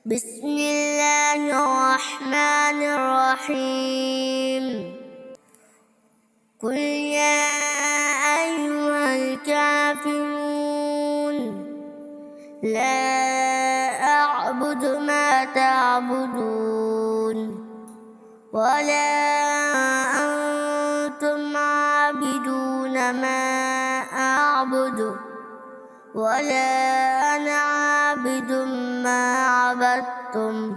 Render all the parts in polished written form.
بسم الله الرحمن الرحيم. قل يا أيها الكافرون لا أعبد ما تعبدون ولا أنتم عابدون ما أعبد ولا أنا عابد ما عبدتم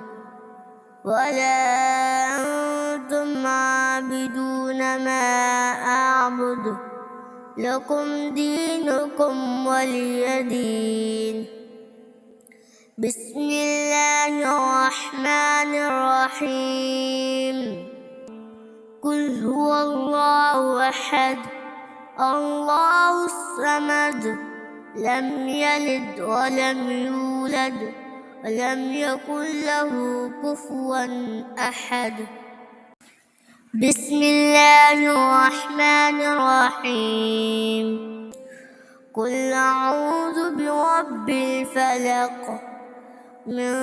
ولا أنتم عابدون ما أعبد لكم دينكم ولي دين. بسم الله الرحمن الرحيم. قل هو الله أحد الله الصمد لم يلد ولم يولد ولم يكن له كفوا أحد. بسم الله الرحمن الرحيم. قل أعوذ برب الفلق من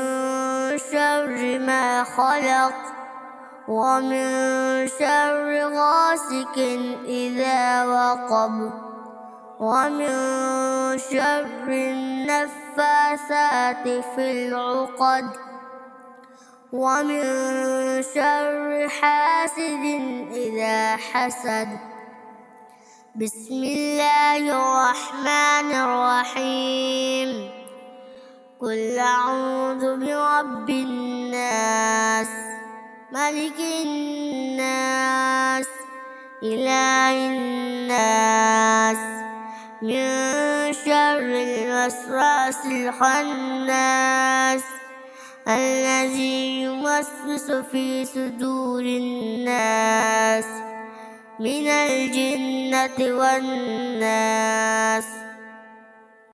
شر ما خلق ومن شر غاسق إذا وقب ومن شر النفاثات في العقد ومن شر حاسد إذا حسد. بسم الله الرحمن الرحيم. قل أعوذ برب الناس ملك الناس إله الناس من شر الوسواس الخناس الذي يوسوس في صدور الناس من الجنة والناس.